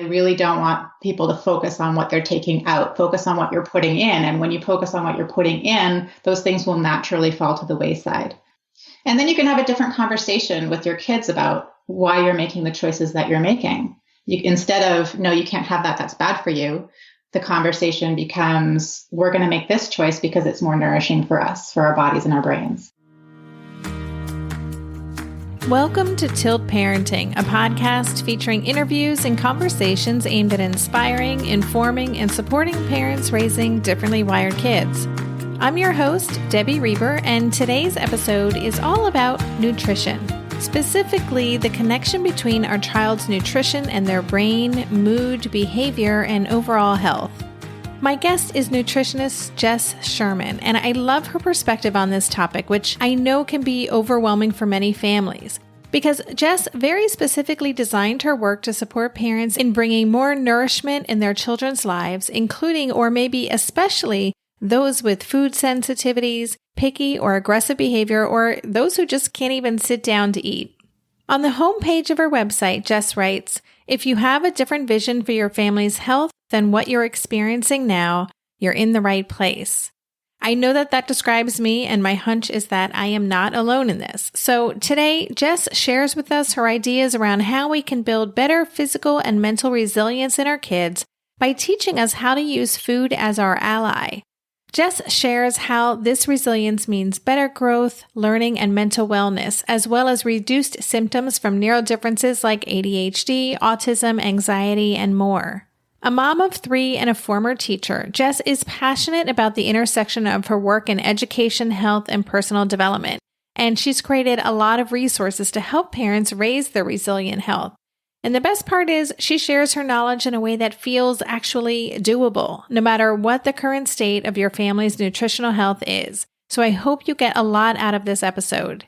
really don't want people to focus on what they're taking out, focus on what you're putting in. And when you focus on what you're putting in, those things will naturally fall to the wayside. And then you can have a different conversation with your kids about why you're making the choices that you're making. Instead of, no, you can't have that, that's bad for you, the conversation becomes, we're going to make this choice because it's more nourishing for us, for our bodies and our brains. Welcome to Tilt Parenting, a podcast featuring interviews and conversations aimed at inspiring, informing, and supporting parents raising differently wired kids. I'm your host, Debbie Reber, and today's episode is all about nutrition, specifically the connection between our child's nutrition and their brain, mood, behavior, and overall health. My guest is nutritionist Jess Sherman, and I love her perspective on this topic, which I know can be overwhelming for many families, because Jess very specifically designed her work to support parents in bringing more nourishment in their children's lives, including, or maybe especially, those with food sensitivities, picky or aggressive behavior, or those who just can't even sit down to eat. On the homepage of her website, Jess writes, "If you have a different vision for your family's health than what you're experiencing now, you're in the right place." I know that describes me, and my hunch is that I am not alone in this. So today, Jess shares with us her ideas around how we can build better physical and mental resilience in our kids by teaching us how to use food as our ally. Jess shares how this resilience means better growth, learning, and mental wellness, as well as reduced symptoms from neurodifferences like ADHD, autism, anxiety, and more. A mom of 3 and a former teacher, Jess is passionate about the intersection of her work in education, health, and personal development, and she's created a lot of resources to help parents raise their resilient health. And the best part is she shares her knowledge in a way that feels actually doable, no matter what the current state of your family's nutritional health is. So I hope you get a lot out of this episode.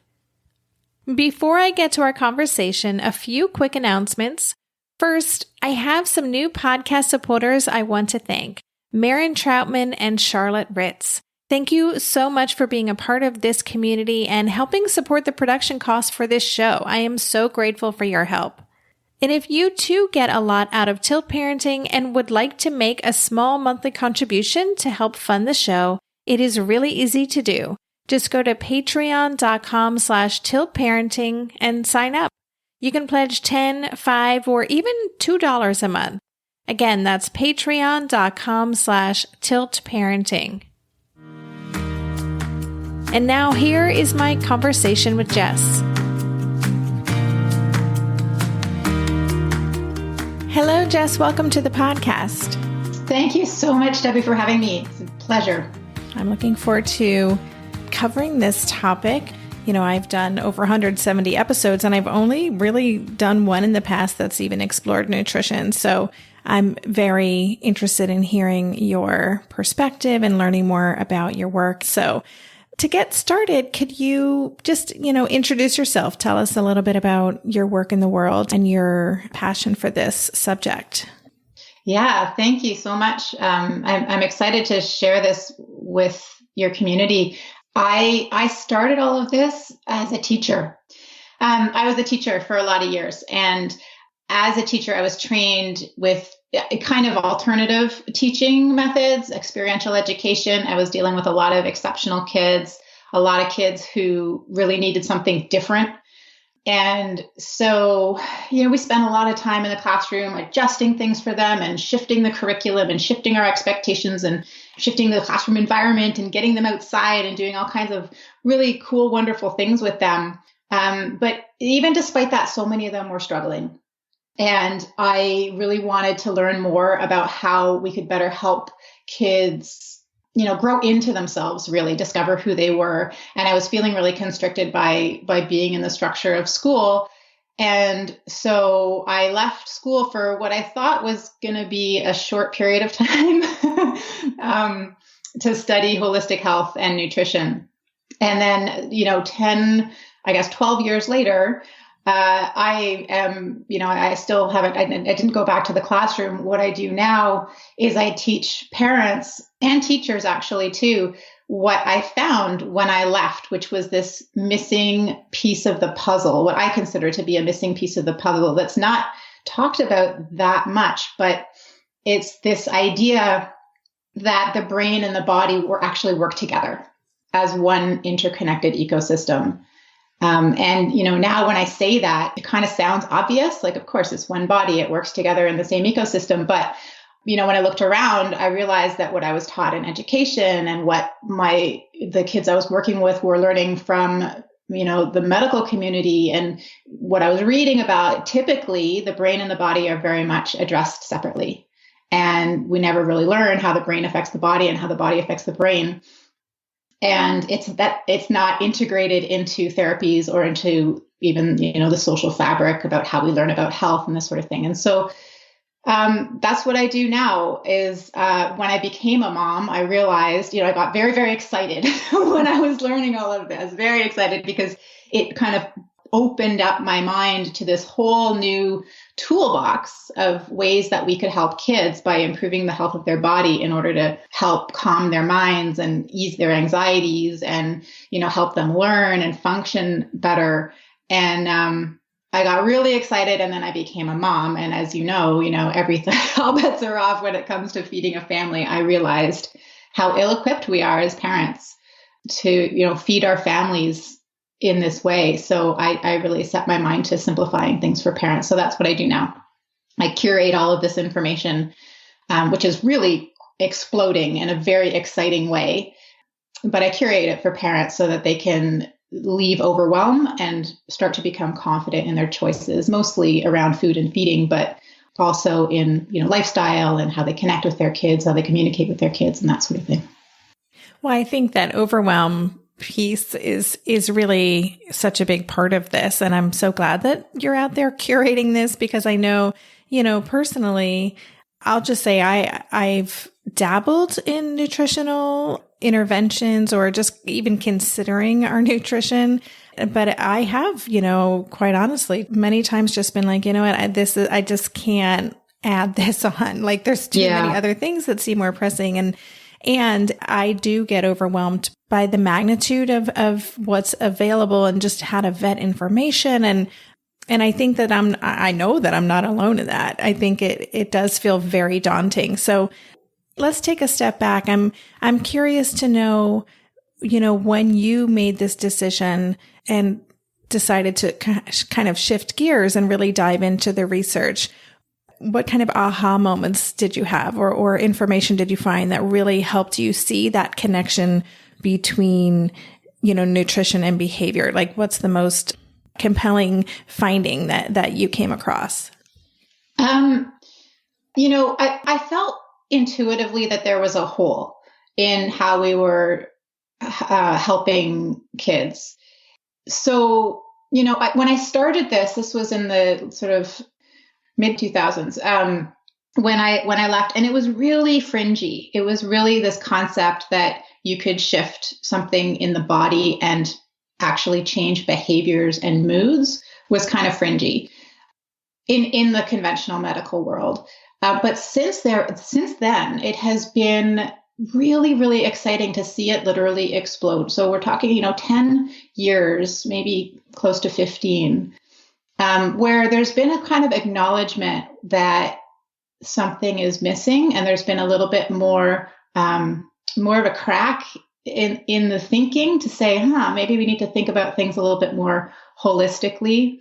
Before I get to our conversation, a few quick announcements. First, I have some new podcast supporters I want to thank, Marin Troutman and Charlotte Ritz. Thank you so much for being a part of this community and helping support the production costs for this show. I am so grateful for your help. And if you too get a lot out of Tilt Parenting and would like to make a small monthly contribution to help fund the show, it is really easy to do. Just go to patreon.com/tiltparenting and sign up. You can pledge $10, $5, or even $2 a month. Again, that's patreon.com/tiltparenting. And now here is my conversation with Jess. Hello, Jess. Welcome to the podcast. Thank you so much, Debbie, for having me. It's a pleasure. I'm looking forward to covering this topic. You know, I've done over 170 episodes, and I've only really done one in the past that's even explored nutrition. So I'm very interested in hearing your perspective and learning more about your work. So to get started, could you just, introduce yourself? Tell us a little bit about your work in the world and your passion for this subject. Yeah, thank you so much. I'm excited to share this with your community. I started all of this as a teacher. I was a teacher for a lot of years. And as a teacher, I was trained with kind of alternative teaching methods, experiential education. I was dealing with a lot of exceptional kids, a lot of kids who really needed something different. And so, we spent a lot of time in the classroom adjusting things for them and shifting the curriculum and shifting our expectations and shifting the classroom environment and getting them outside and doing all kinds of really cool, wonderful things with them. But even despite that, so many of them were struggling. And I really wanted to learn more about how we could better help kids grow into themselves, really discover who they were. And I was feeling really constricted by being in the structure of school. And so I left school for what I thought was going to be a short period of time to study holistic health and nutrition. And then, 12 years later, I still haven't, I didn't go back to the classroom. What I do now is I teach parents and teachers actually too, what I found when I left, which was this missing piece of the puzzle, what I consider to be a missing piece of the puzzle that's not talked about that much, but it's this idea that the brain and the body actually work together as one interconnected ecosystem. And, now when I say that, it kind of sounds obvious. Like, of course, it's one body, it works together in the same ecosystem. But, when I looked around, I realized that what I was taught in education and what the kids I was working with were learning from, the medical community and what I was reading about, typically the brain and the body are very much addressed separately. And we never really learn how the brain affects the body and how the body affects the brain. And it's not integrated into therapies or into even, the social fabric about how we learn about health and this sort of thing. And so that's what I do now is when I became a mom, I realized, I got very, very excited when I was learning all of this, very excited because it kind of opened up my mind to this whole new toolbox of ways that we could help kids by improving the health of their body in order to help calm their minds and ease their anxieties and, help them learn and function better. And I got really excited and then I became a mom. And as everything, all bets are off when it comes to feeding a family. I realized how ill-equipped we are as parents to, feed our families in this way. So I really set my mind to simplifying things for parents. So that's what I do now. I curate all of this information, which is really exploding in a very exciting way. But I curate it for parents so that they can leave overwhelm and start to become confident in their choices, mostly around food and feeding, but also in, lifestyle and how they connect with their kids, how they communicate with their kids and that sort of thing. Well, I think that overwhelm piece is really such a big part of this. And I'm so glad that you're out there curating this because I know, personally, I'll just say I've dabbled in nutritional interventions or just even considering our nutrition. But I have, quite honestly, many times just been like, I just can't add this on. Like there's too many other things that seem more pressing. And I do get overwhelmed by the magnitude of what's available and just how to vet information. And I think that I know that I'm not alone in that. I think it does feel very daunting. So let's take a step back. I'm curious to know, when you made this decision and decided to kind of shift gears and really dive into the research, what kind of aha moments did you have or information did you find that really helped you see that connection between, nutrition and behavior? Like what's the most compelling finding that you came across? I felt intuitively that there was a hole in how we were helping kids. So, when I started this was in the sort of mid 2000s, when I left, and it was really fringy. It was really this concept that you could shift something in the body and actually change behaviors and moods was kind of fringy in the conventional medical world. But since then, it has been really, really exciting to see it literally explode. So we're talking, 10 years, maybe close to 15, where there's been a kind of acknowledgement that something is missing, and there's been a little bit more of a crack in the thinking to say, maybe we need to think about things a little bit more holistically.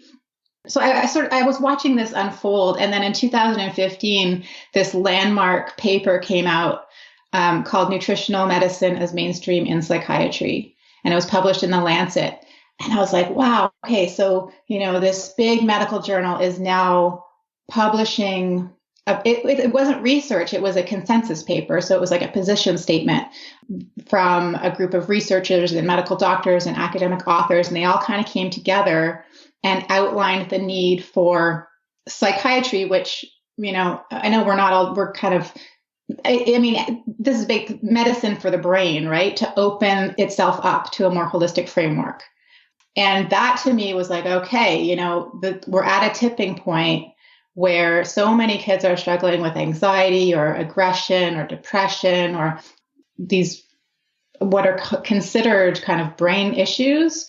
So I was watching this unfold, and then in 2015, this landmark paper came out called Nutritional Medicine as Mainstream in Psychiatry, and it was published in The Lancet. And I was like, wow, okay, so this big medical journal is now publishing. It wasn't research; it was a consensus paper. So it was like a position statement from a group of researchers and medical doctors and academic authors, and they all kind of came together and outlined the need for psychiatry, which, I know we're kind of, this is big medicine for the brain, right? To open itself up to a more holistic framework. And that to me was like, okay, we're at a tipping point where so many kids are struggling with anxiety or aggression or depression or these, what are considered kind of brain issues.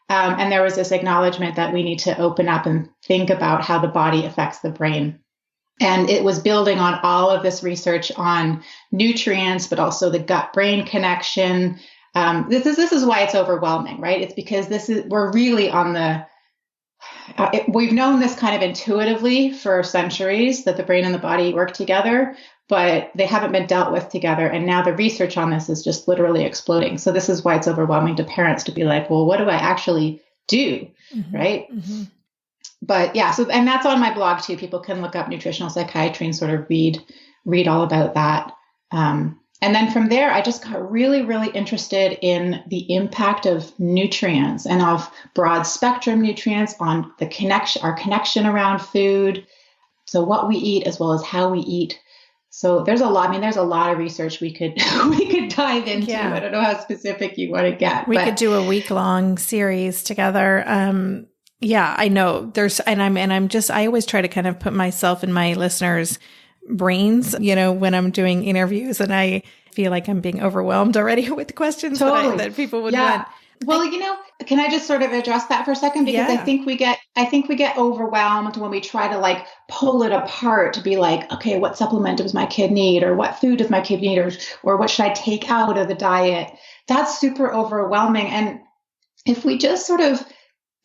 And there was this acknowledgement that we need to open up and think about how the body affects the brain. And it was building on all of this research on nutrients, but also the gut-brain connection. This is why it's overwhelming, right? It's because we're really on we've known this kind of intuitively for centuries, that the brain and the body work together, but they haven't been dealt with together. And now the research on this is just literally exploding. So this is why it's overwhelming to parents to be like, well, what do I actually do? Mm-hmm. Right. Mm-hmm. But yeah, and that's on my blog too. People can look up nutritional psychiatry and sort of read all about that. And then from there, I just got really, really interested in the impact of nutrients and of broad spectrum nutrients on our connection around food. So what we eat as well as how we eat. So there's a lot of research we could dive into. Yeah. I don't know how specific you want to get. We could do a week-long series together. Yeah, I know I always try to kind of put myself in my listeners' brains, when I'm doing interviews, and I feel like I'm being overwhelmed already with questions that people would want. Well, can I just sort of address that for a second? Because I think we get overwhelmed when we try to like pull it apart to be like, okay, what supplement does my kid need? Or what food does my kid need? Or what should I take out of the diet? That's super overwhelming. And if we just sort of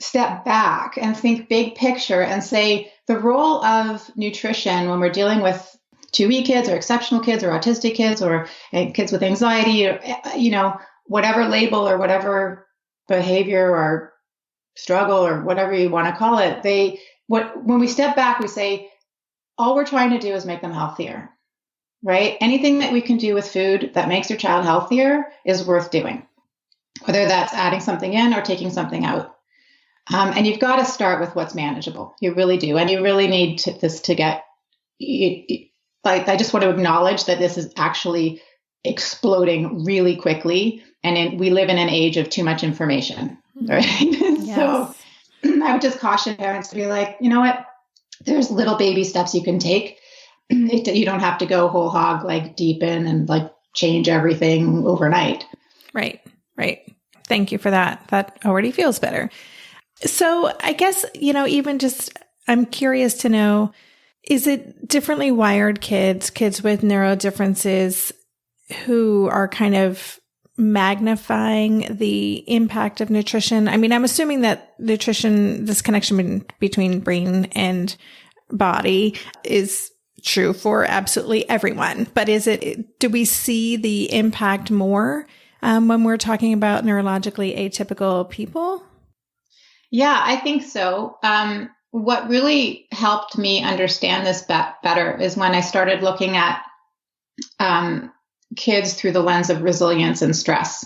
step back and think big picture and say the role of nutrition when we're dealing with 2E kids or exceptional kids or autistic kids or kids with anxiety, or, whatever label or whatever behavior or struggle or whatever you want to call it, when we step back, we say, all we're trying to do is make them healthier, right? Anything that we can do with food that makes your child healthier is worth doing, whether that's adding something in or taking something out. And you've got to start with what's manageable. You really do. And you really need this to get, I just want to acknowledge that this is actually exploding really quickly. And we live in an age of too much information, right? Yes. So I would just caution parents to be like, you know what? There's little baby steps you can take. You don't have to go whole hog, like deep in and like change everything overnight. Right. Thank you for that. That already feels better. So I guess, I'm curious to know, is it differently wired kids with neurodifferences who are kind of magnifying the impact of nutrition? I mean, I'm assuming that nutrition, this connection between brain and body is true for absolutely everyone, but do we see the impact more when we're talking about neurologically atypical people? Yeah, I think so. What really helped me understand this better is when I started looking at kids through the lens of resilience and stress,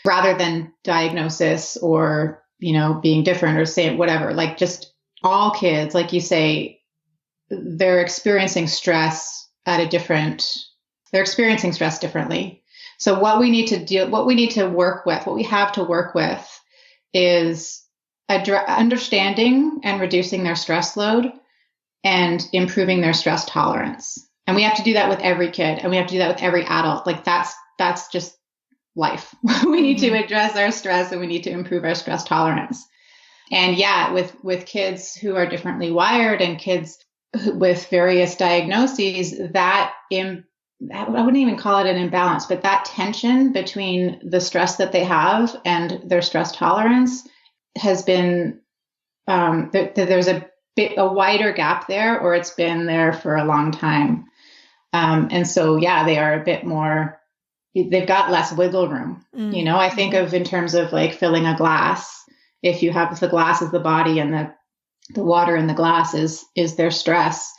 rather than diagnosis or, being different or saying whatever, like just all kids, like you say, they're experiencing stress they're experiencing stress differently. So what we have to work with is understanding and reducing their stress load and improving their stress tolerance. And we have to do that with every kid, and we have to do that with every adult. Like that's just life. We need to address our stress, and we need to improve our stress tolerance. And yeah, with kids who are differently wired and kids with various diagnoses, I wouldn't even call it an imbalance, but that tension between the stress that they have and their stress tolerance has been, there's a wider gap there, or it's been there for a long time. And so, yeah, they are a bit more, they've got less wiggle room. I think of in terms of like filling a glass. If the glass is the body and the water in the glass is their stress.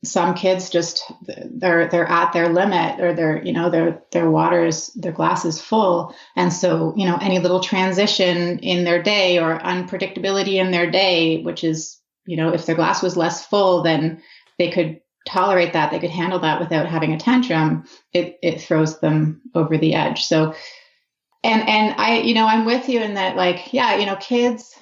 Some kids they're at their limit, or their glass is full. And so, any little transition in their day or unpredictability in their day, which is, if their glass was less full, then they could tolerate that. They could handle that without having a tantrum. It throws them over the edge. So, and I'm with you in that, like, yeah, kids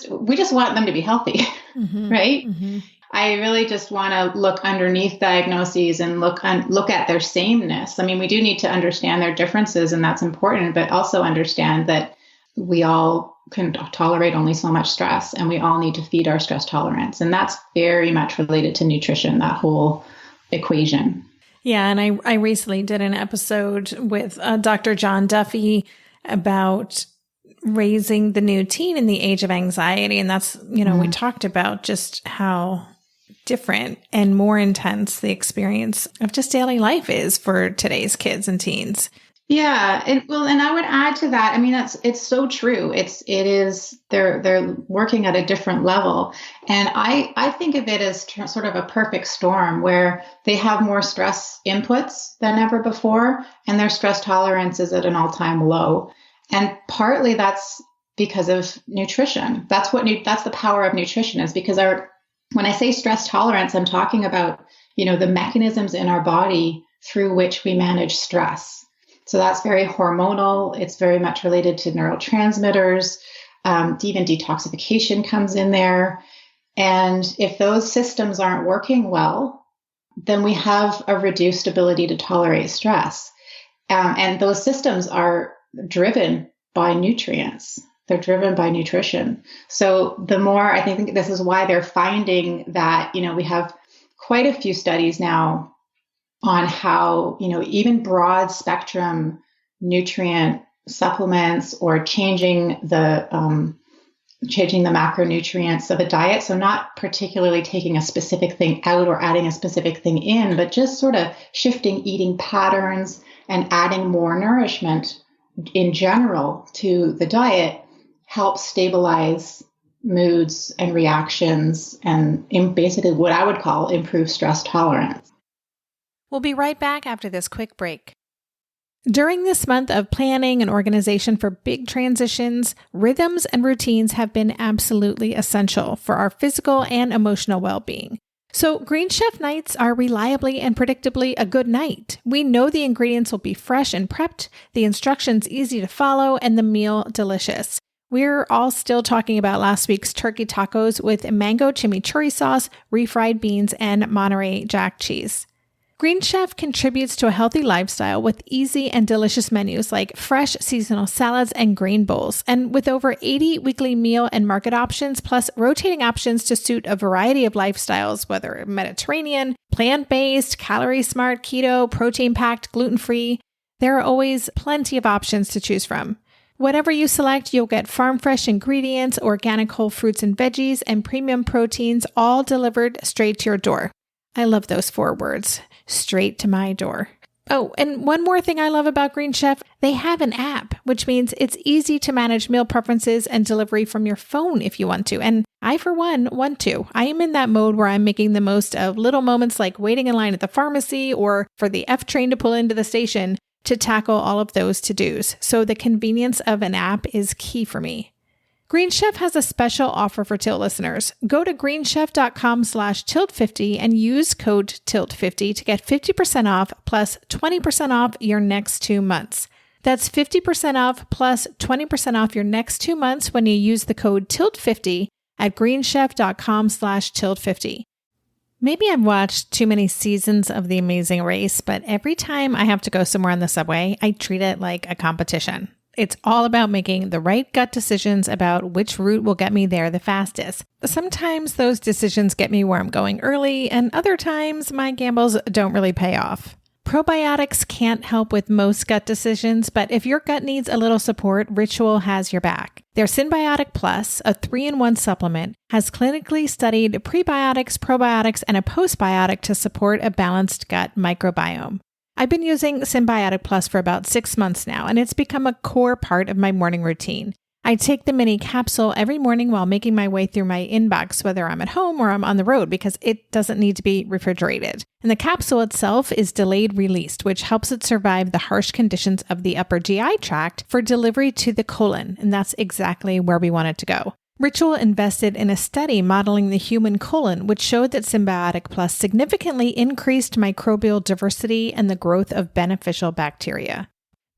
we just want them to be healthy, right? Mm-hmm. I really just want to look underneath diagnoses and look at their sameness. I mean, we do need to understand their differences, and that's important, but also understand that we all can tolerate only so much stress, and we all need to feed our stress tolerance. And that's very much related to nutrition, that whole equation. Yeah. And I recently did an episode with Dr. John Duffy about raising the new teen in the age of anxiety. And that's, we talked about just how different and more intense the experience of just daily life is for today's kids and teens. Yeah. And I would add to that. I mean, it's so true. They're working at a different level. And I think of it as sort of a perfect storm where they have more stress inputs than ever before, and their stress tolerance is at an all-time low. And partly that's because of nutrition. That's the power of nutrition, is because when I say stress tolerance, I'm talking about, the mechanisms in our body through which we manage stress. So that's very hormonal. It's very much related to neurotransmitters. Even detoxification comes in there. And if those systems aren't working well, then we have a reduced ability to tolerate stress. And those systems are driven by nutrients. They're driven by nutrition. So the more, I think this is why they're finding that, we have quite a few studies now on how, even broad spectrum nutrient supplements or changing the macronutrients of a diet. So not particularly taking a specific thing out or adding a specific thing in, but just sort of shifting eating patterns and adding more nourishment in general to the diet helps stabilize moods and reactions and basically what I would call improve stress tolerance. We'll be right back after this quick break. During this month of planning and organization for big transitions, rhythms and routines have been absolutely essential for our physical and emotional well-being. So Green Chef nights are reliably and predictably a good night. We know the ingredients will be fresh and prepped, the instructions easy to follow, and the meal delicious. We're all still talking about last week's turkey tacos with mango chimichurri sauce, refried beans, and Monterey Jack cheese. Green Chef contributes to a healthy lifestyle with easy and delicious menus like fresh seasonal salads and grain bowls. And with over 80 weekly meal and market options, plus rotating options to suit a variety of lifestyles, whether Mediterranean, plant-based, calorie-smart, keto, protein-packed, gluten-free, there are always plenty of options to choose from. Whatever you select, you'll get farm-fresh ingredients, organic whole fruits and veggies, and premium proteins, all delivered straight to your door. I love those 4 words. Straight to my door. Oh, and one more thing I love about Green Chef, they have an app, which means it's easy to manage meal preferences and delivery from your phone if you want to. And I, for one, want to. I am in that mode where I'm making the most of little moments like waiting in line at the pharmacy or for the F train to pull into the station to tackle all of those to-dos. So the convenience of an app is key for me. Green Chef has a special offer for Tilt listeners. Go to greenchef.com/tilt50 and use code TILT50 to get 50% off plus 20% off your next 2 months. That's 50% off plus 20% off your next 2 months when you use the code TILT50 at greenchef.com/tilt50. Maybe I've watched too many seasons of The Amazing Race, but every time I have to go somewhere on the subway, I treat it like a competition. It's all about making the right gut decisions about which route will get me there the fastest. Sometimes those decisions get me where I'm going early, and other times my gambles don't really pay off. Probiotics can't help with most gut decisions, but if your gut needs a little support, Ritual has your back. Their Symbiotic Plus, a 3-in-1 supplement, has clinically studied prebiotics, probiotics, and a postbiotic to support a balanced gut microbiome. I've been using Symbiotic Plus for about 6 months now, and it's become a core part of my morning routine. I take the mini capsule every morning while making my way through my inbox, whether I'm at home or I'm on the road, because it doesn't need to be refrigerated. And the capsule itself is delayed released, which helps it survive the harsh conditions of the upper GI tract for delivery to the colon, and that's exactly where we want it to go. Ritual invested in a study modeling the human colon, which showed that Symbiotic Plus significantly increased microbial diversity and the growth of beneficial bacteria.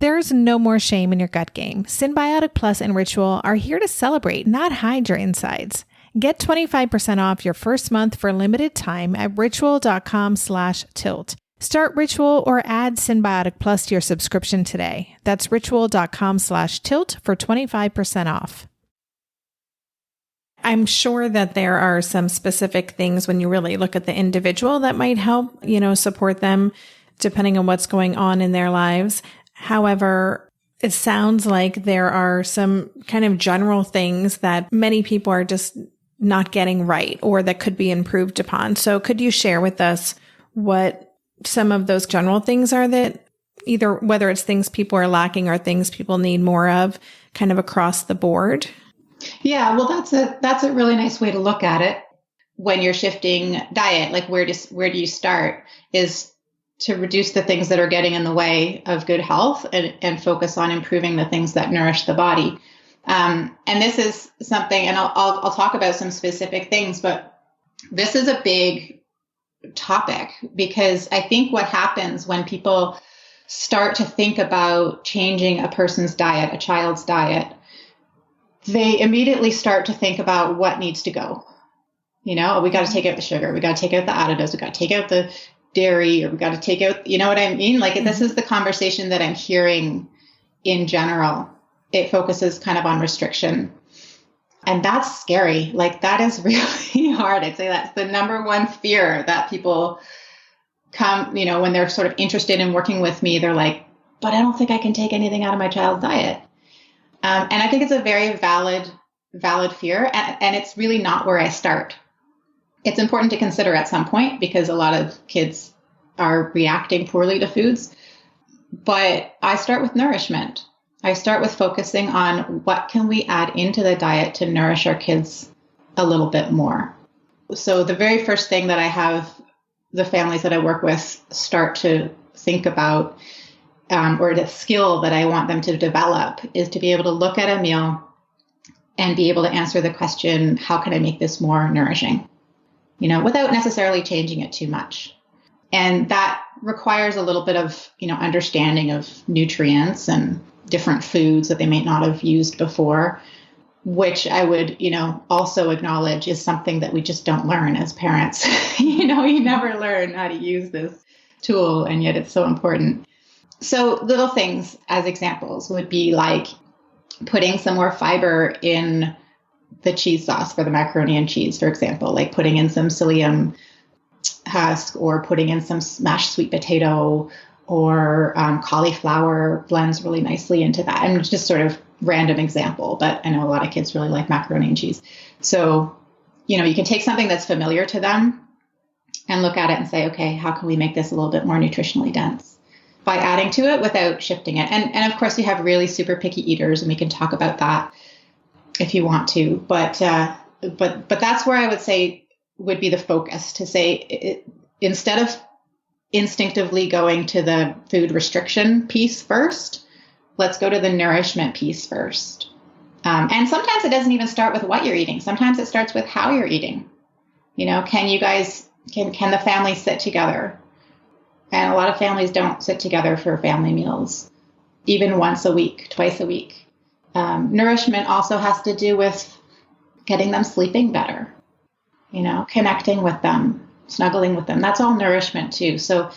There's no more shame in your gut game. Symbiotic Plus and Ritual are here to celebrate, not hide your insides. Get 25% off your first month for limited time at ritual.com/tilt. Start Ritual or add Synbiotic Plus to your subscription today. That's ritual.com/tilt for 25% off. I'm sure that there are some specific things when you really look at the individual that might help, support them depending on what's going on in their lives. However, it sounds like there are some kind of general things that many people are just not getting right or that could be improved upon. So could you share with us what some of those general things are that either whether it's things people are lacking or things people need more of kind of across the board? Yeah, well, that's a really nice way to look at it. When you're shifting diet, like where do you start is to reduce the things that are getting in the way of good health and focus on improving the things that nourish the body. And this is something, and I'll talk about some specific things, but this is a big topic because I think what happens when people start to think about changing a person's diet, a child's diet, they immediately start to think about what needs to go. We got to take out the sugar. We got to take out the additives. We got to take out the dairy, or we got to take out, you know what I mean? Like this is the conversation that I'm hearing in general. It focuses kind of on restriction. And that's scary. Like that is really hard. I'd say that's the number one fear that people come, when they're sort of interested in working with me, they're like, but I don't think I can take anything out of my child's diet. And I think it's a very valid fear. And it's really not where I start. It's important to consider at some point because a lot of kids are reacting poorly to foods. But I start with nourishment. I start with focusing on what can we add into the diet to nourish our kids a little bit more. So the very first thing that I have the families that I work with start to think about, or the skill that I want them to develop, is to be able to look at a meal and be able to answer the question, how can I make this more nourishing? Without necessarily changing it too much. And that requires a little bit of, understanding of nutrients and different foods that they may not have used before, which I would, also acknowledge is something that we just don't learn as parents. You never learn how to use this tool, and yet it's so important. So little things as examples would be like putting some more fiber in the cheese sauce for the macaroni and cheese, for example, like putting in some psyllium husk or putting in some smashed sweet potato or cauliflower blends really nicely into that. And just sort of random example, but I know a lot of kids really like macaroni and cheese. So, you can take something that's familiar to them and look at it and say, okay, how can we make this a little bit more nutritionally dense by adding to it without shifting it? And of course, you have really super picky eaters, and we can talk about that if you want to. But that's where I would say would be the focus, to say instead of instinctively going to the food restriction piece first, let's go to the nourishment piece first. And sometimes it doesn't even start with what you're eating. Sometimes it starts with how you're eating. Can you guys, can the family sit together? And a lot of families don't sit together for family meals, even once a week, twice a week. Nourishment also has to do with getting them sleeping better, connecting with them, snuggling with them. That's all nourishment too. So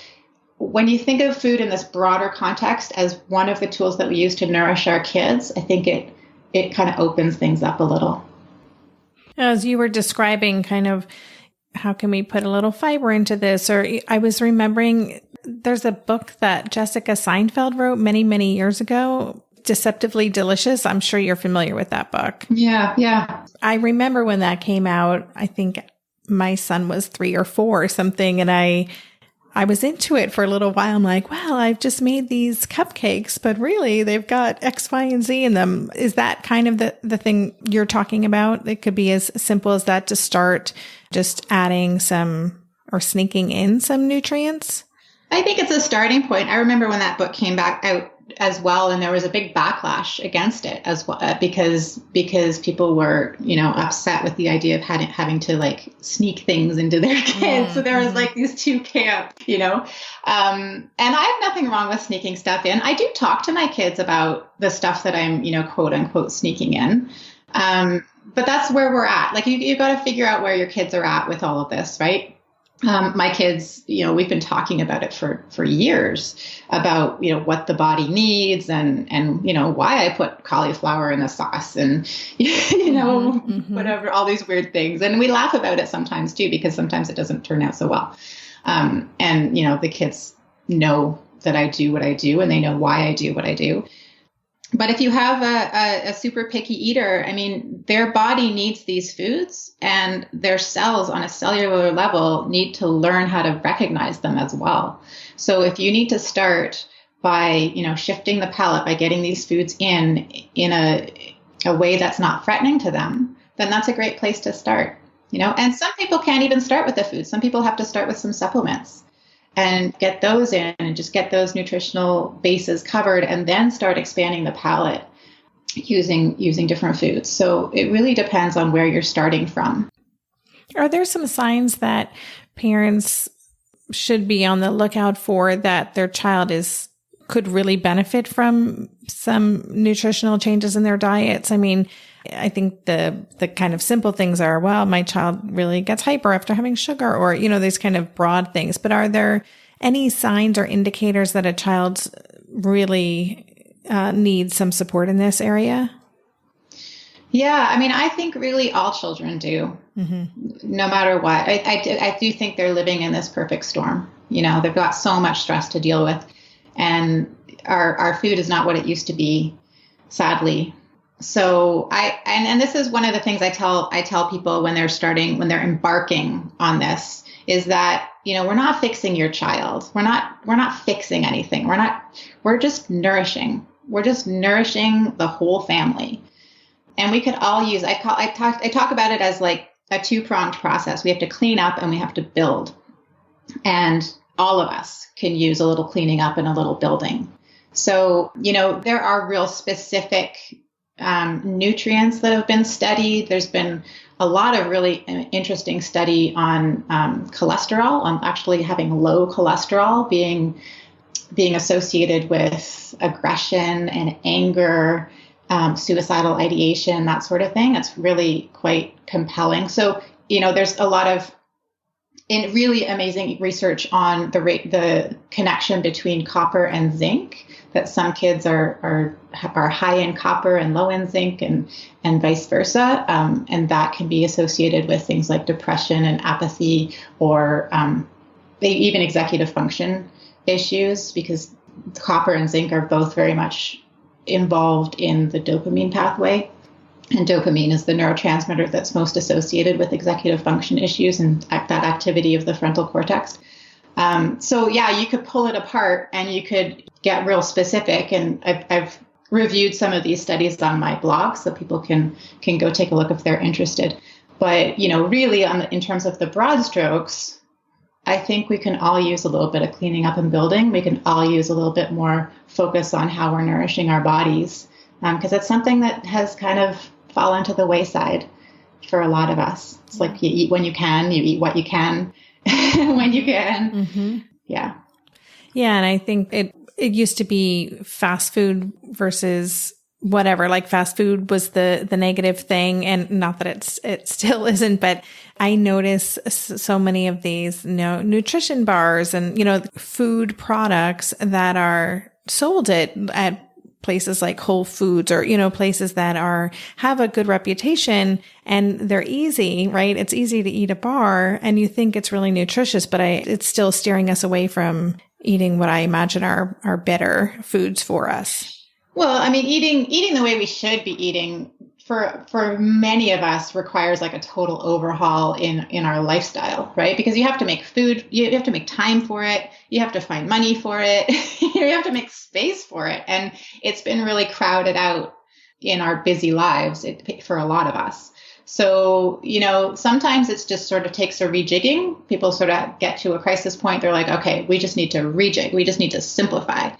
when you think of food in this broader context as one of the tools that we use to nourish our kids, I think it kind of opens things up a little. As you were describing kind of how can we put a little fiber into this, or I was remembering there's a book that Jessica Seinfeld wrote many, many years ago, Deceptively Delicious. I'm sure you're familiar with that book. Yeah. I remember when that came out, I think my son was 3 or 4 or something. And I was into it for a little while. I'm like, well, I've just made these cupcakes, but really they've got X, Y, and Z in them. Is that kind of the thing you're talking about? It could be as simple as that, to start just adding some or sneaking in some nutrients. I think it's a starting point. I remember when that book came back out as well, and there was a big backlash against it as well, because people were, upset with the idea of having to like sneak things into their kids. So there was like these two camps, and I have nothing wrong with sneaking stuff in. I do talk to my kids about the stuff that I'm, quote unquote, sneaking in. But that's where we're at. Like you got to figure out where your kids are at with all of this, right? My kids, we've been talking about it for years about, what the body needs and, why I put cauliflower in the sauce and, whatever, all these weird things. And we laugh about it sometimes too, because sometimes it doesn't turn out so well. And, the kids know that I do what I do and they know why I do what I do. But if you have a super picky eater, I mean, their body needs these foods and their cells on a cellular level need to learn how to recognize them as well. So if you need to start by, shifting the palate by getting these foods in a way that's not threatening to them, then that's a great place to start, And some people can't even start with the food. Some people have to start with some supplements and get those in and just get those nutritional bases covered and then start expanding the palate using different foods. So it really depends on where you're starting from. Are there some signs that parents should be on the lookout for that their child could really benefit from some nutritional changes in their diets? I mean, I think the kind of simple things are, well, my child really gets hyper after having sugar or, these kind of broad things. But are there any signs or indicators that a child really needs some support in this area? Yeah, I mean, I think really all children do, no matter what. I do think they're living in this perfect storm. They've got so much stress to deal with. And our food is not what it used to be, sadly. So and this is one of the things I tell people when they're embarking on this is that, we're not fixing your child. We're not fixing anything. We're just nourishing. We're just nourishing the whole family. And we could all use, I talk about it as like a two-pronged process. We have to clean up and we have to build. And all of us can use a little cleaning up and a little building. So, there are real specific nutrients that have been studied. There's been a lot of really interesting study on cholesterol, on actually having low cholesterol being associated with aggression and anger, suicidal ideation, that sort of thing. It's really quite compelling. So, there's a lot of really amazing research on the connection between copper and zinc, that some kids are high in copper and low in zinc and vice versa. And that can be associated with things like depression and apathy or even executive function issues, because copper and zinc are both very much involved in the dopamine pathway. And dopamine is the neurotransmitter that's most associated with executive function issues and that activity of the frontal cortex. So yeah, you could pull it apart and you could get real specific. And I've reviewed some of these studies on my blog, so people can go take a look if they're interested. But, really in terms of the broad strokes, I think we can all use a little bit of cleaning up and building. We can all use a little bit more focus on how we're nourishing our bodies, because it's something that has kind of fallen to the wayside for a lot of us. It's like you eat when you can, you eat what you can when you can. Mm-hmm. Yeah. Yeah. And I think it used to be fast food versus whatever, like fast food was the negative thing. And not that it still isn't, but I notice so many of these, nutrition bars and, food products that are sold at places like Whole Foods or, places that have a good reputation and they're easy, right? It's easy to eat a bar and you think it's really nutritious, but it's still steering us away from eating what I imagine are better foods for us. Well, I mean, eating the way we should be eating for many of us requires like a total overhaul in our lifestyle, right? Because you have to make food, you have to make time for it, you have to find money for it, you have to make space for it. And it's been really crowded out in our busy lives for a lot of us. So, sometimes it's just sort of takes a rejigging. People sort of get to a crisis point. They're like, okay, we just need to rejig. We just need to simplify.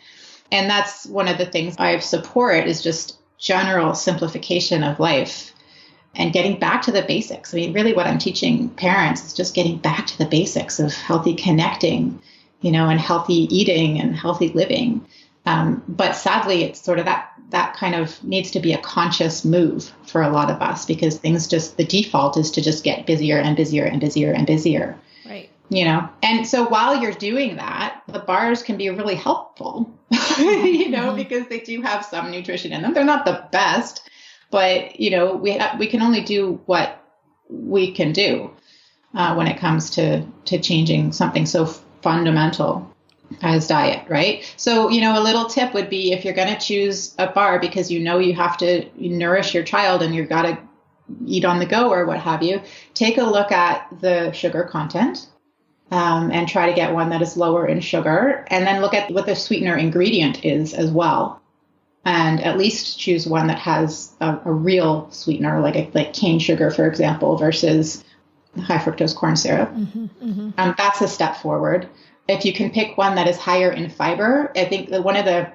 And that's one of the things I support is just general simplification of life and getting back to the basics. I mean, really what I'm teaching parents is just getting back to the basics of healthy connecting, and healthy eating and healthy living. But sadly, it's sort of that kind of needs to be a conscious move for a lot of us because the default is to just get busier and busier and busier and busier. Right. And so while you're doing that, the bars can be really helpful, because they do have some nutrition in them. They're not the best, but, we can only do what we can do when it comes to changing something so fundamental as diet, right? So, a little tip would be, if you're going to choose a bar because you have to nourish your child and you've got to eat on the go or what have you, take a look at the sugar content. And try to get one that is lower in sugar, and then look at what the sweetener ingredient is as well. And at least choose one that has a real sweetener, like cane sugar, for example, versus high fructose corn syrup. That's a step forward. If you can pick one that is higher in fiber, I think that one of the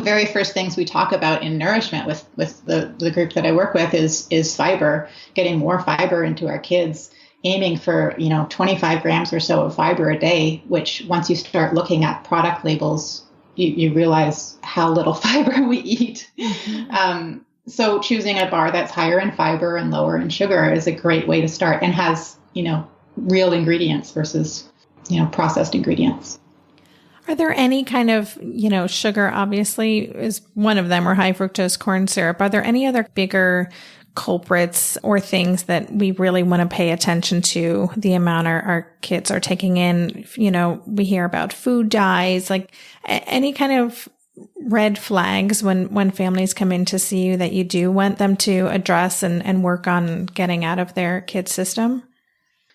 very first things we talk about in Nourishment with the group that I work with is fiber, getting more fiber into our kids, aiming for, 25 grams or so of fiber a day, which once you start looking at product labels, you realize how little fiber we eat. So choosing a bar that's higher in fiber and lower in sugar is a great way to start, and has, real ingredients versus, processed ingredients. Are there any kind of, sugar obviously is one of them, or high fructose corn syrup? Are there any other bigger culprits or things that we really want to pay attention to, the amount our kids are taking in? We hear about food dyes, like any kind of red flags when families come in to see you that you do want them to address and work on getting out of their kid's system?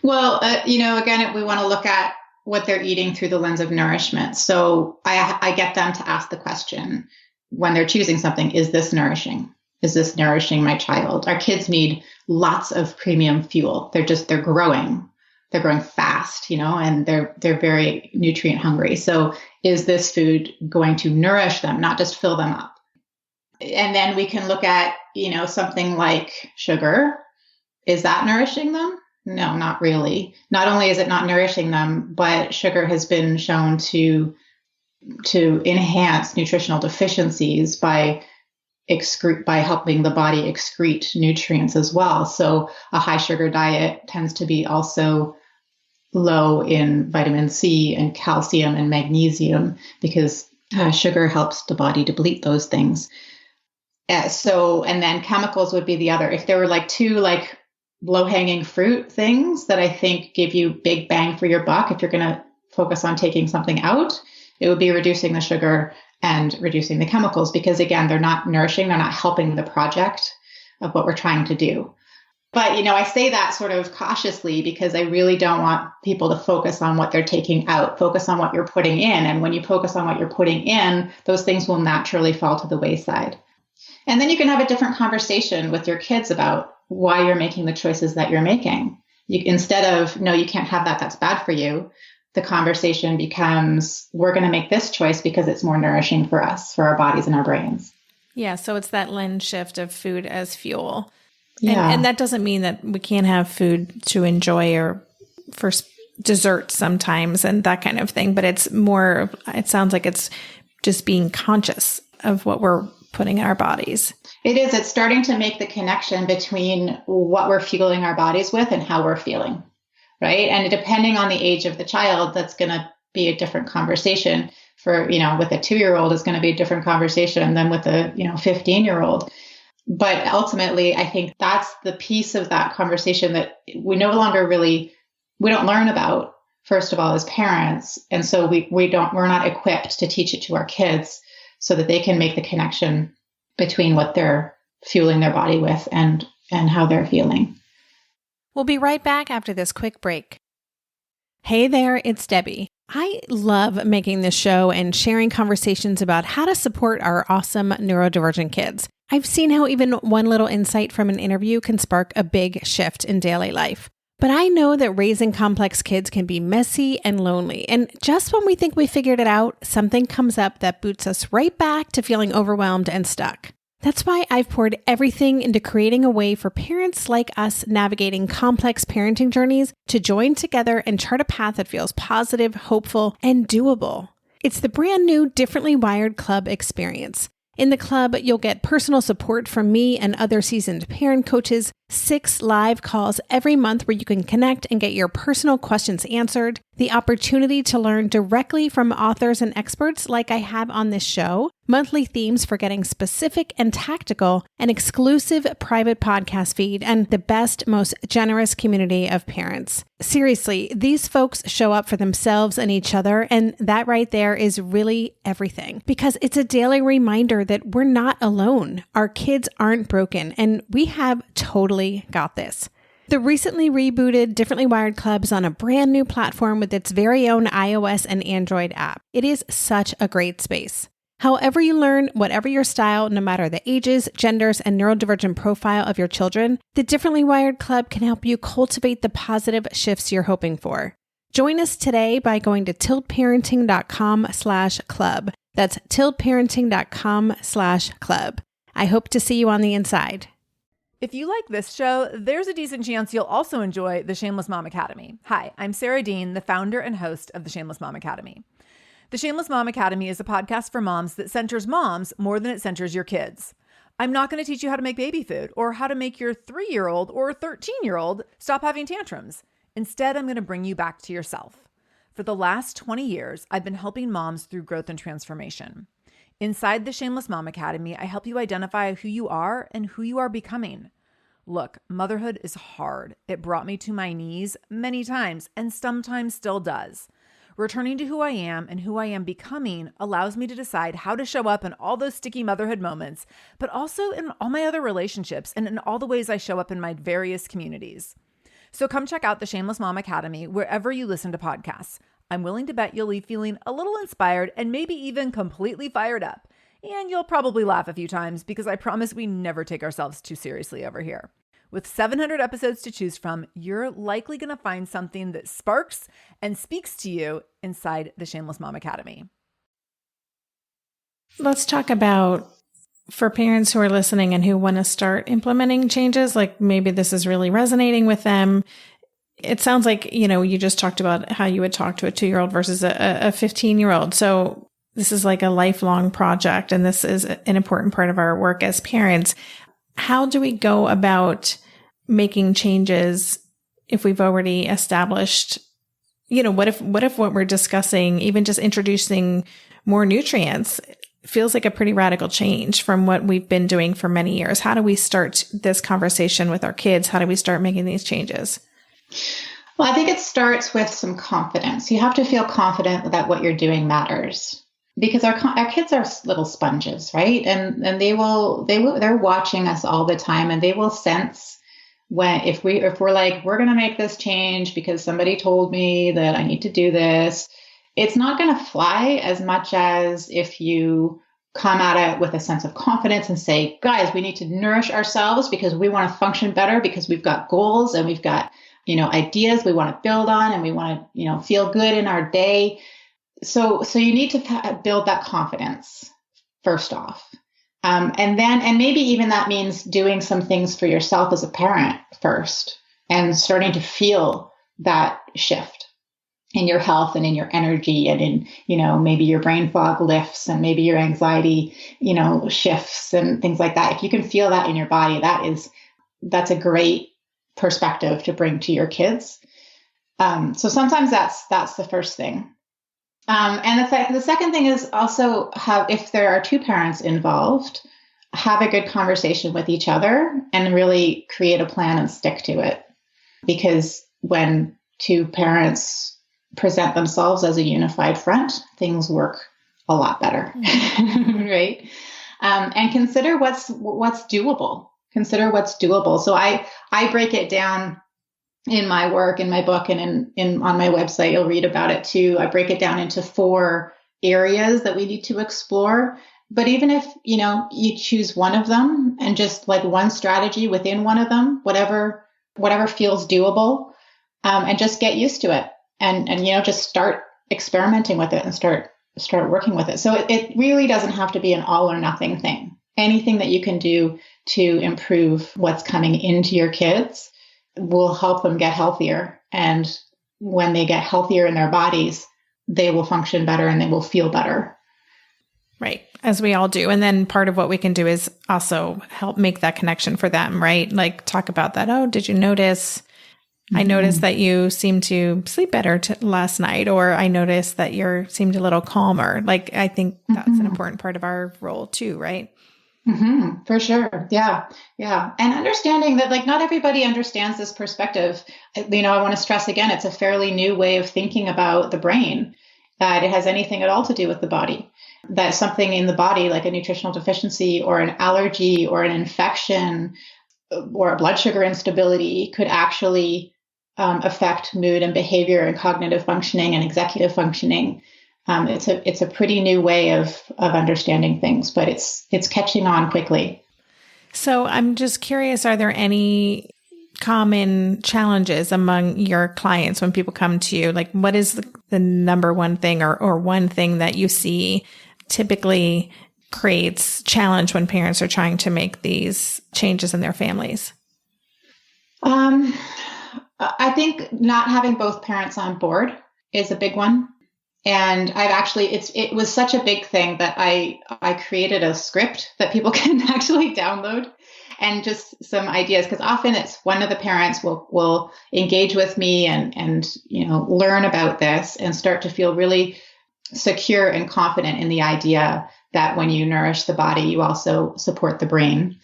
Well, again, we want to look at what they're eating through the lens of nourishment. So I get them to ask the question when they're choosing something: is this nourishing? Is this nourishing my child? Our kids need lots of premium fuel. They're growing. They're growing fast, and they're very nutrient hungry. So is this food going to nourish them, not just fill them up? And then we can look at, something like sugar. Is that nourishing them? No, not really. Not only is it not nourishing them, but sugar has been shown to enhance nutritional deficiencies by helping the body excrete nutrients as well. So a high sugar diet tends to be also low in vitamin C and calcium and magnesium, because sugar helps the body deplete those things. And then chemicals would be the other. If there were two low-hanging fruit things that I think give you big bang for your buck, if you're going to focus on taking something out, it would be reducing the sugar and reducing the chemicals, because again, they're not nourishing, they're not helping the project of what we're trying to do. But, I say that sort of cautiously, because I really don't want people to focus on what they're taking out, focus on what you're putting in. And when you focus on what you're putting in, those things will naturally fall to the wayside. And then you can have a different conversation with your kids about why you're making the choices that you're making. Instead of, no, you can't have that, that's bad for you, the conversation becomes, we're going to make this choice because it's more nourishing for us, for our bodies and our brains. Yeah. So it's that lens shift of food as fuel. Yeah. And that doesn't mean that we can't have food to enjoy or for dessert sometimes and that kind of thing. But it's more, it sounds like it's just being conscious of what we're putting in our bodies. It is. It's starting to make the connection between what we're fueling our bodies with and how we're feeling. Right. And depending on the age of the child, that's going to be a different conversation. For, with a 2-year-old, it's going to be a different conversation than with a, 15-year-old. But ultimately, I think that's the piece of that conversation that we no longer we don't learn about, first of all, as parents. And so we're not equipped to teach it to our kids so that they can make the connection between what they're fueling their body with and how they're feeling. We'll be right back after this quick break. Hey there, it's Debbie. I love making this show and sharing conversations about how to support our awesome neurodivergent kids. I've seen how even one little insight from an interview can spark a big shift in daily life. But I know that raising complex kids can be messy and lonely. And just when we think we figured it out, something comes up that boots us right back to feeling overwhelmed and stuck. That's why I've poured everything into creating a way for parents like us navigating complex parenting journeys to join together and chart a path that feels positive, hopeful, and doable. It's the brand new Differently Wired Club experience. In the club, you'll get personal support from me and other seasoned parent coaches, 6 live calls every month where you can connect and get your personal questions answered, the opportunity to learn directly from authors and experts like I have on this show, monthly themes for getting specific and tactical, an exclusive private podcast feed, and the best, most generous community of parents. Seriously, these folks show up for themselves and each other, and that right there is really everything, because it's a daily reminder that we're not alone. Our kids aren't broken, and we have totally got this. The recently rebooted Differently Wired Club is on a brand new platform with its very own iOS and Android app. It is such a great space. However you learn, whatever your style, no matter the ages, genders, and neurodivergent profile of your children, the Differently Wired Club can help you cultivate the positive shifts you're hoping for. Join us today by going to tiltparenting.com/club. That's tiltparenting.com/club. I hope to see you on the inside. If you like this show, there's a decent chance you'll also enjoy the Shameless Mom Academy. Hi, I'm Sarah Dean, the founder and host of the Shameless Mom Academy. The Shameless Mom Academy is a podcast for moms that centers moms more than it centers your kids. I'm not going to teach you how to make baby food or how to make your 3-year-old or 13-year-old stop having tantrums. Instead, I'm going to bring you back to yourself. For the last 20 years, I've been helping moms through growth and transformation. Inside the Shameless Mom Academy, I help you identify who you are and who you are becoming. Look, motherhood is hard. It brought me to my knees many times and sometimes still does. Returning to who I am and who I am becoming allows me to decide how to show up in all those sticky motherhood moments, but also in all my other relationships and in all the ways I show up in my various communities. So come check out the Shameless Mom Academy wherever you listen to podcasts. I'm willing to bet you'll leave feeling a little inspired and maybe even completely fired up. And you'll probably laugh a few times because I promise we never take ourselves too seriously over here. With 700 episodes to choose from, you're likely going to find something that sparks and speaks to you inside the Shameless Mom Academy. Let's talk about, for parents who are listening and who want to start implementing changes, like maybe this is really resonating with them. It sounds like, you just talked about how you would talk to a 2-year-old versus a 15-year-old. So this is like a lifelong project, and this is an important part of our work as parents. How do we go about making changes if we've already established, what if what we're discussing, even just introducing more nutrients, feels like a pretty radical change from what we've been doing for many years? How do we start this conversation with our kids? How do we start making these changes? Well, I think it starts with some confidence. You have to feel confident that what you're doing matters, because our kids are little sponges, right? And they're watching us all the time, and they will sense when if we're like, we're going to make this change because somebody told me that I need to do this. It's not going to fly as much as if you come at it with a sense of confidence and say, guys, we need to nourish ourselves because we want to function better, because we've got goals and we've got, ideas we want to build on, and we want to, feel good in our day. So you need to build that confidence first off. And maybe even that means doing some things for yourself as a parent first, and starting to feel that shift in your health and in your energy, and in, maybe your brain fog lifts, and maybe your anxiety, shifts and things like that. If you can feel that in your body, that's a great perspective to bring to your kids. So sometimes that's the first thing. And the second thing is also if there are 2 parents involved, have a good conversation with each other and really create a plan and stick to it. Because when 2 parents present themselves as a unified front, things work a lot better, right? And consider what's doable. Consider what's doable. So I break it down in my work, in my book, and on my website. You'll read about it too. I break it down into 4 areas that we need to explore. But even if, you choose one of them and just like one strategy within one of them, whatever feels doable, and just get used to it, and just start experimenting with it and start working with it. So it really doesn't have to be an all or nothing thing. Anything that you can do to improve what's coming into your kids will help them get healthier. And when they get healthier in their bodies, they will function better and they will feel better. Right. As we all do. And then part of what we can do is also help make that connection for them, right? Like talk about that. Oh, did you notice? I noticed that you seemed to sleep better last night, or I noticed that you seemed a little calmer. Like, I think that's an important part of our role too, right? For sure. Yeah. Yeah. And understanding that like not everybody understands this perspective. I want to stress again, it's a fairly new way of thinking about the brain, that it has anything at all to do with the body, that something in the body like a nutritional deficiency or an allergy or an infection or a blood sugar instability could actually affect mood and behavior and cognitive functioning and executive functioning. It's a pretty new way of understanding things, but it's catching on quickly. So I'm just curious, are there any common challenges among your clients when people come to you? Like, what is the number one thing or one thing that you see typically creates challenge when parents are trying to make these changes in their families? I think not having both parents on board is a big one. And I've actually, it was such a big thing that I created a script that people can actually download and just some ideas. Because often it's one of the parents will engage with me and learn about this and start to feel really secure and confident in the idea that when you nourish the body, you also support the brain.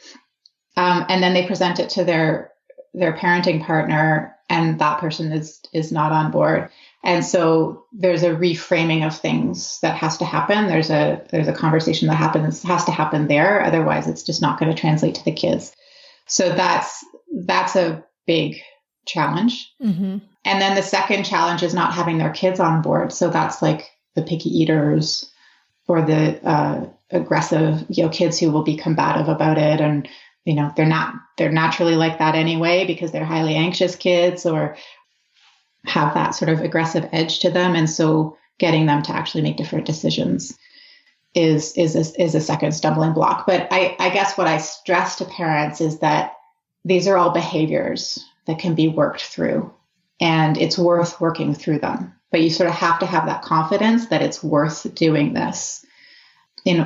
And then they present it to their parenting partner, and that person is not on board. And so there's a reframing of things that has to happen. There's a conversation that has to happen there. Otherwise, it's just not going to translate to the kids. So that's a big challenge. And then the second challenge is not having their kids on board. So that's like the picky eaters or the aggressive, kids who will be combative about it. And, they're naturally like that anyway, because they're highly anxious kids or have that sort of aggressive edge to them. And so getting them to actually make different decisions is a second stumbling block. But I guess what I stress to parents is that these are all behaviors that can be worked through, and it's worth working through them. But you sort of have to have that confidence that it's worth doing this,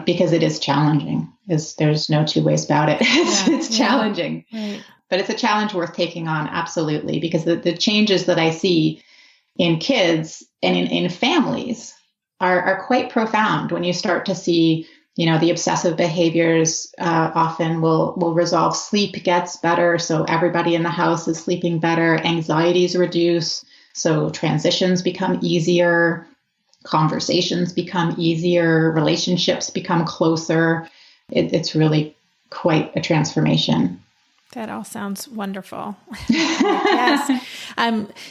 because it is challenging. There's no two ways about it. It's challenging. Right. But it's a challenge worth taking on, absolutely, because the changes that I see in kids and in families are quite profound. When you start to see, the obsessive behaviors often will resolve. Sleep gets better, so everybody in the house is sleeping better. Anxieties reduce, so transitions become easier. Conversations become easier. Relationships become closer. It's really quite a transformation. That all sounds wonderful. Yes.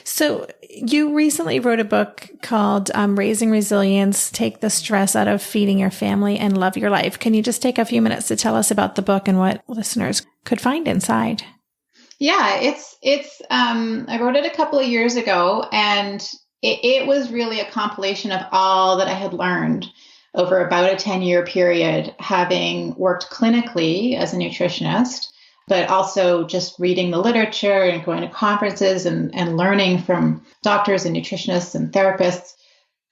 So you recently wrote a book called Raising Resilience, Take the Stress Out of Feeding Your Family and Love Your Life. Can you just take a few minutes to tell us about the book and what listeners could find inside? Yeah, I wrote it a couple of years ago, and it was really a compilation of all that I had learned over about a 10-year period, having worked clinically as a nutritionist, but also just reading the literature and going to conferences and learning from doctors and nutritionists and therapists.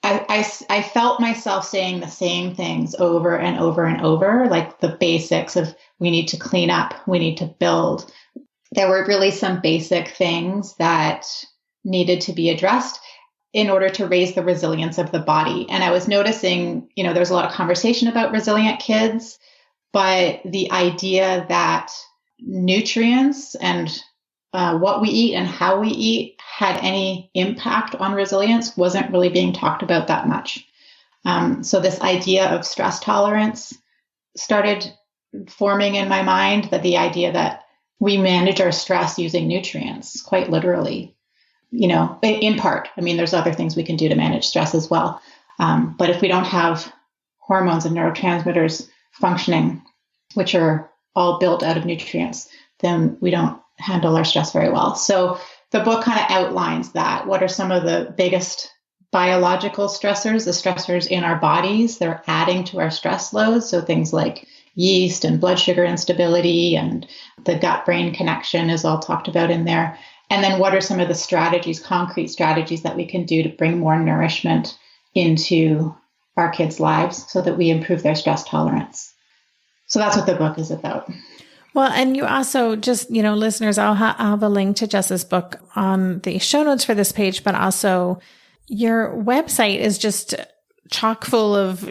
I felt myself saying the same things over and over and over, like the basics of we need to clean up, we need to build. There were really some basic things that needed to be addressed in order to raise the resilience of the body. And I was noticing, there was a lot of conversation about resilient kids, but the idea that nutrients and what we eat and how we eat had any impact on resilience wasn't really being talked about that much. So this idea of stress tolerance started forming in my mind, that the idea that we manage our stress using nutrients, quite literally. In part. I mean, there's other things we can do to manage stress as well. But if we don't have hormones and neurotransmitters functioning, which are all built out of nutrients, then we don't handle our stress very well. So the book kind of outlines that. What are some of the biggest biological stressors, the stressors in our bodies that are adding to our stress loads? So things like yeast and blood sugar instability and the gut-brain connection is all talked about in there. And then what are some of the strategies, concrete strategies that we can do to bring more nourishment into our kids' lives so that we improve their stress tolerance. So that's what the book is about. Well, and you also just, listeners, I'll have a link to Jess's book on the show notes for this page, but also your website is just chock full of,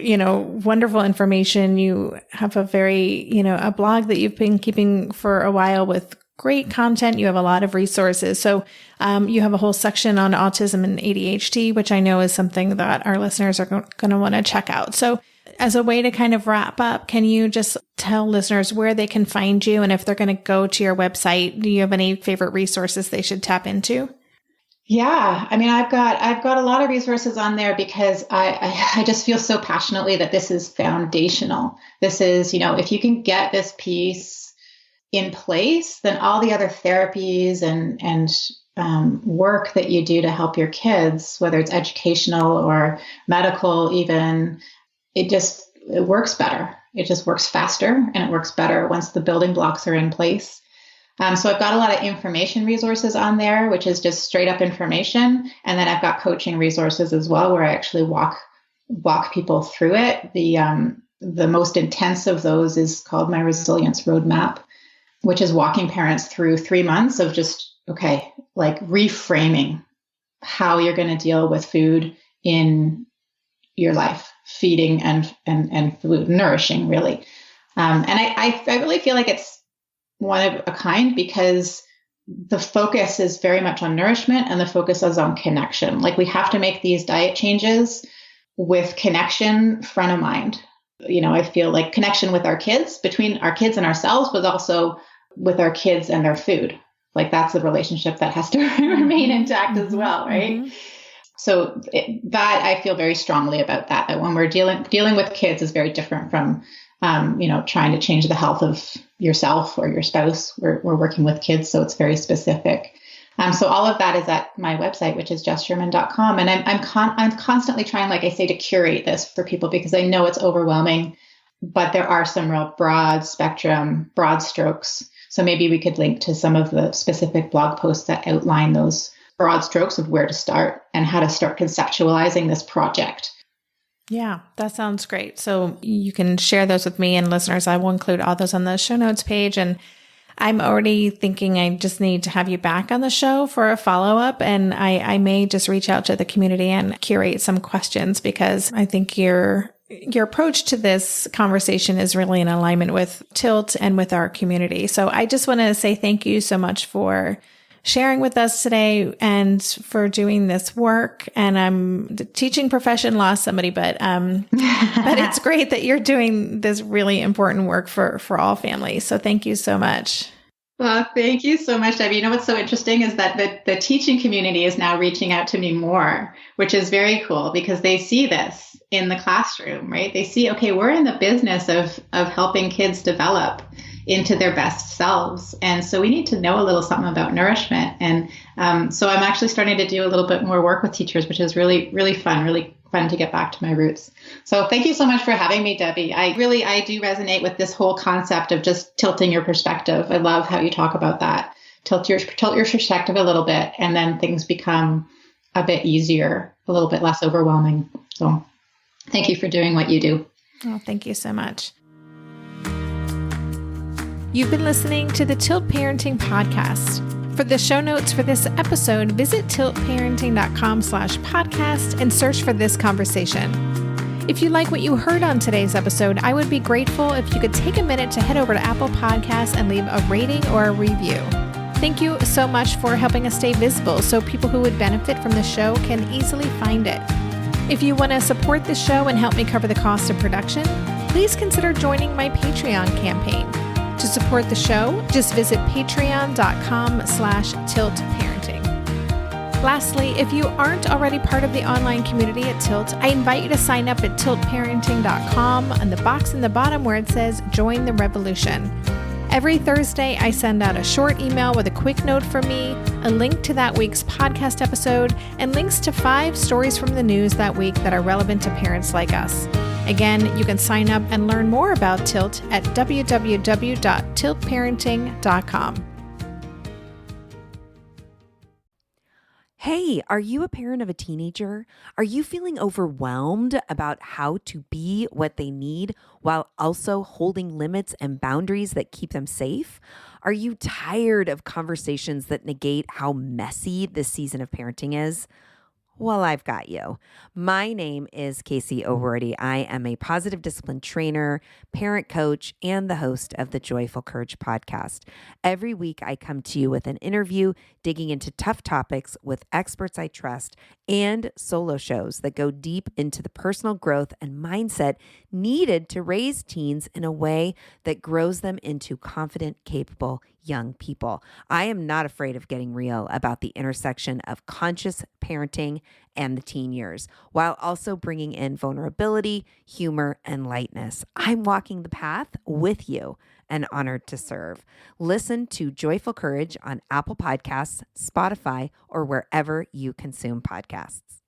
wonderful information. You have a very, a blog that you've been keeping for a while with great content. You have a lot of resources. So you have a whole section on autism and ADHD, which I know is something that our listeners are going to want to check out. So as a way to kind of wrap up, can you just tell listeners where they can find you? And if they're going to go to your website, do you have any favorite resources they should tap into? Yeah, I mean, I've got a lot of resources on there because I just feel so passionately that this is foundational. This is, if you can get this piece in place, then all the other therapies and work that you do to help your kids, whether it's educational or medical, even, it works better. It just works faster and it works better once the building blocks are in place. So I've got a lot of information resources on there, which is just straight up information. And then I've got coaching resources as well, where I actually walk people through it. The most intense of those is called my Resilience Roadmap, which is walking parents through 3 months of just, reframing how you're going to deal with food in your life, feeding and food, nourishing, really. And I really feel like it's one of a kind because the focus is very much on nourishment and the focus is on connection. Like, we have to make these diet changes with connection front of mind. I feel like connection with our kids, between our kids and ourselves, but also with our kids and their food. Like, that's a relationship that has to remain intact as well, right? Mm-hmm. So that I feel very strongly about that when we're dealing with kids is very different from, trying to change the health of yourself or your spouse. We're working with kids, so it's very specific. So all of that is at my website, which is jesssherman.com. And I'm constantly trying, like I say, to curate this for people because I know it's overwhelming, but there are some real broad spectrum, broad strokes. So maybe we could link to some of the specific blog posts that outline those broad strokes of where to start and how to start conceptualizing this project. Yeah, that sounds great. So you can share those with me and listeners. I will include all those on the show notes page. And I'm already thinking I just need to have you back on the show for a follow-up. And I may just reach out to the community and curate some questions because I think your approach to this conversation is really in alignment with Tilt and with our community. So I just want to say thank you so much for sharing with us today and for doing this work. And the teaching profession lost somebody, but it's great that you're doing this really important work for all families. So thank you so much. Well, thank you so much, Debbie. What's so interesting is that the teaching community is now reaching out to me more, which is very cool because they see this in the classroom, right? They see, okay, we're in the business of helping kids develop into their best selves. And so we need to know a little something about nourishment. And so I'm actually starting to do a little bit more work with teachers, which is really, really fun to get back to my roots. So thank you so much for having me, Debbie. I do resonate with this whole concept of just tilting your perspective. I love how you talk about that. Tilt your perspective a little bit, and then things become a bit easier, a little bit less overwhelming. So thank you for doing what you do. Oh, thank you so much. You've been listening to the Tilt Parenting Podcast. For the show notes for this episode, visit tiltparenting.com/podcast and search for this conversation. If you like what you heard on today's episode, I would be grateful if you could take a minute to head over to Apple Podcasts and leave a rating or a review. Thank you so much for helping us stay visible so people who would benefit from the show can easily find it. If you want to support the show and help me cover the cost of production, please consider joining my Patreon campaign. To support the show, just visit patreon.com/tiltparenting. Lastly, if you aren't already part of the online community at Tilt, I invite you to sign up at tiltparenting.com on the box in the bottom where it says Join the Revolution. Every Thursday, I send out a short email with a quick note from me, a link to that week's podcast episode, and links to 5 stories from the news that week that are relevant to parents like us. Again, you can sign up and learn more about Tilt at www.tiltparenting.com. Hey, are you a parent of a teenager? Are you feeling overwhelmed about how to be what they need while also holding limits and boundaries that keep them safe? Are you tired of conversations that negate how messy this season of parenting is? Well, I've got you. My name is Casey O'Rourke. I am a positive discipline trainer, parent coach, and the host of the Joyful Courage podcast. Every week, I come to you with an interview digging into tough topics with experts I trust and solo shows that go deep into the personal growth and mindset needed to raise teens in a way that grows them into confident, capable young people. I am not afraid of getting real about the intersection of conscious parenting and the teen years, while also bringing in vulnerability, humor, and lightness. I'm walking the path with you and honored to serve. Listen to Joyful Courage on Apple Podcasts, Spotify, or wherever you consume podcasts.